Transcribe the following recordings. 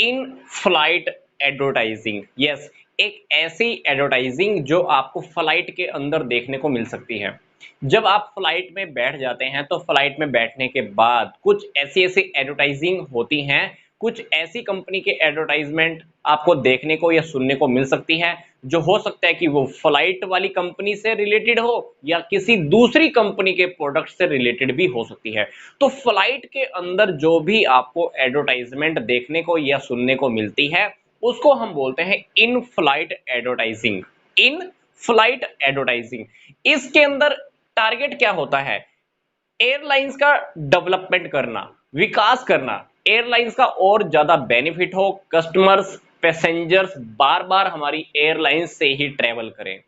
In flight advertising. Yes, एक ऐसी advertising जो आपको फ्लाइट के अंदर देखने को मिल सकती है। जब आप फ्लाइट में बैठ जाते हैं तो फ्लाइट में बैठने के बाद कुछ ऐसी ऐसी एडवर्टाइजिंग होती हैं, कुछ ऐसी कंपनी के एडवर्टाइजमेंट आपको देखने को या सुनने को मिल सकती है, जो हो सकता है कि वो फ्लाइट वाली कंपनी से रिलेटेड हो या किसी दूसरी कंपनी के प्रोडक्ट से रिलेटेड भी हो सकती है। तो फ्लाइट के अंदर जो भी आपको एडवर्टाइजमेंट देखने को या सुनने को मिलती है, उसको हम बोलते हैं in flight advertising. In flight advertising, इसके अंदर टारगेट क्या होता है? एयरलाइंस का डेवलपमेंट करना, विकास करना, एयरलाइंस का और ज्यादा बेनिफिट हो, कस्टमर्स पैसेंजर्स बार बार हमारी एयरलाइंस से ही ट्रेवल करें।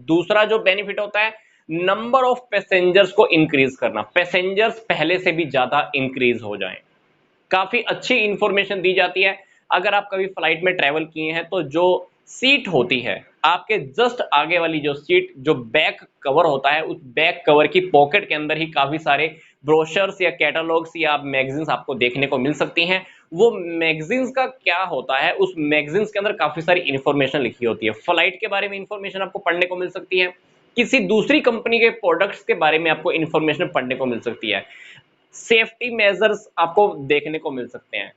दूसरा जो बेनिफिट होता है, नंबर ऑफ पैसेंजर्स को इंक्रीज करना, पैसेंजर्स पहले से भी ज्यादा इंक्रीज हो जाएं। काफी अच्छी इंफॉर्मेशन दी जाती है। अगर आप कभी फ्लाइट में ट्रेवल किए हैं तो जो सीट होती है आपके जस्ट आगे वाली, जो सीट, जो बैक कवर होता है, उस बैक कवर की पॉकेट के अंदर ही काफी सारे ब्रोशर्स या कैटलॉग्स या मैगजीन्स आपको देखने को मिल सकती हैं। वो मैगजीन्स का क्या होता है, उस मैगजीन्स के अंदर काफी सारी इंफॉर्मेशन लिखी होती है। फ्लाइट के बारे में इंफॉर्मेशन आपको पढ़ने को मिल सकती है, किसी दूसरी कंपनी के प्रोडक्ट्स के बारे में आपको इंफॉर्मेशन पढ़ने को मिल सकती है, सेफ्टी मेजर्स आपको देखने को मिल सकते हैं।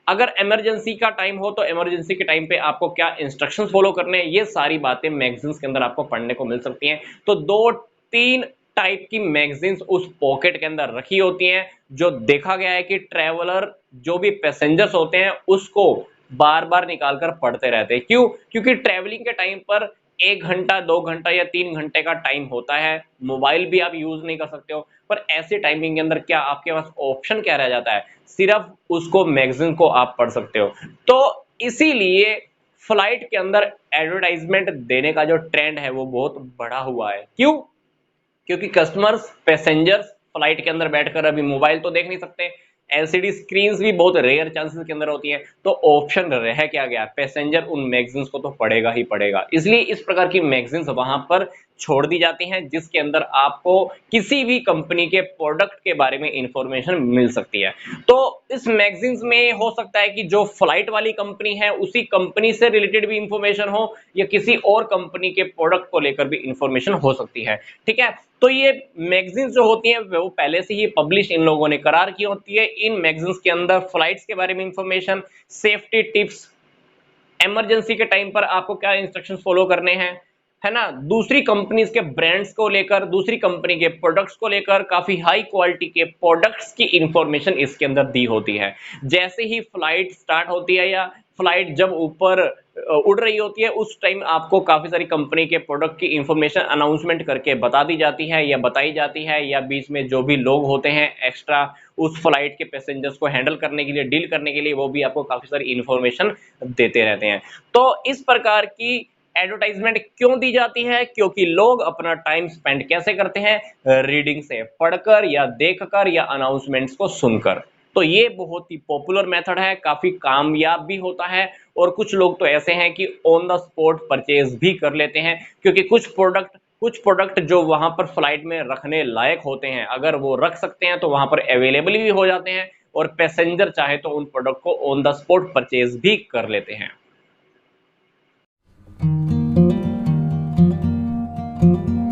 अगर इमरजेंसी का टाइम हो तो इमरजेंसी के टाइम पे आपको क्या इंस्ट्रक्शंस फॉलो करने हैं, ये सारी बातें मैगजीन्स के अंदर आपको पढ़ने को मिल सकती हैं। तो दो तीन टाइप की मैगजीन्स उस पॉकेट के अंदर रखी होती हैं, जो देखा गया है कि ट्रैवलर, जो भी पैसेंजर्स होते हैं, उसको बार बार निकाल कर पढ़ते रहते हैं। क्यों? क्योंकि ट्रैवलिंग के टाइम पर 1 घंटा 2 घंटा या 3 घंटे का टाइम होता है, मोबाइल भी आप यूज नहीं कर सकते हो, पर ऐसे टाइमिंग के अंदर क्या आपके पास ऑप्शन क्या रह जाता है? सिर्फ उसको मैगजीन को आप पढ़ सकते हो। तो इसीलिए फ्लाइट के अंदर एडवर्टाइजमेंट देने का जो ट्रेंड है वो बहुत बढ़ा हुआ है। क्यों? क्योंकि कस्टमर्स, पैसेंजर्स फ्लाइट के अंदर बैठकर अभी मोबाइल तो देख नहीं सकते, एलसीडी स्क्रीन्स भी बहुत रेयर चांसेस के अंदर होती हैं, तो ऑप्शन रह क्या गया, पैसेंजर उन मैगजीन्स को तो पढ़ेगा ही पढ़ेगा। इसलिए इस प्रकार की मैगजीन्स वहां पर छोड़ दी जाती हैं, जिसके अंदर आपको किसी भी कंपनी के प्रोडक्ट के बारे में इंफॉर्मेशन मिल सकती है। तो इस मैगजीन्स में हो सकता है कि जो फ्लाइट वाली कंपनी है उसी कंपनी से रिलेटेड भी इंफॉर्मेशन हो, या किसी और कंपनी के प्रोडक्ट को लेकर भी इंफॉर्मेशन हो सकती है। ठीक है, तो ये मैगजीन्स जो होती हैं वो पहले से ही पब्लिश इन लोगों ने करार की होती है। इन मैगजीन्स के अंदर फ्लाइट्स के बारे में इंफॉर्मेशन, सेफ्टी टिप्स, इमरजेंसी के टाइम पर आपको क्या इंस्ट्रक्शंस फॉलो करने हैं, है ना, दूसरी कंपनीज के ब्रांड्स को लेकर, दूसरी कंपनी के प्रोडक्ट्स को लेकर काफी हाई क्वालिटी के प्रोडक्ट्स की इंफॉर्मेशन इसके अंदर दी होती है। जैसे ही फ्लाइट स्टार्ट होती है या फ्लाइट जब ऊपर उड़ रही होती है, उस टाइम आपको काफी सारी कंपनी के प्रोडक्ट की इंफॉर्मेशन अनाउंसमेंट करके बता दी जाती है या बताई जाती है, या बीच में जो भी लोग होते हैं एक्स्ट्रा उस फ्लाइट के पैसेंजर्स को हैंडल करने के लिए, डील करने के लिए, वो भी आपको काफी सारी इंफॉर्मेशन देते रहते हैं। तो इस प्रकार की एडवर्टाइजमेंट क्यों दी जाती है? क्योंकि लोग अपना टाइम स्पेंड कैसे करते हैं? रीडिंग से, पढ़कर या देखकर या अनाउंसमेंट्स को सुनकर। तो ये बहुत ही पॉपुलर मेथड है, काफी कामयाब भी होता है, और कुछ लोग तो ऐसे हैं कि ऑन द स्पॉट परचेज भी कर लेते हैं, क्योंकि कुछ प्रोडक्ट जो वहां पर फ्लाइट में रखने लायक होते हैं, अगर वो रख सकते हैं तो वहां पर अवेलेबल भी हो जाते हैं, और पैसेंजर चाहे तो उन प्रोडक्ट को ऑन द स्पॉट परचेज भी कर लेते हैं।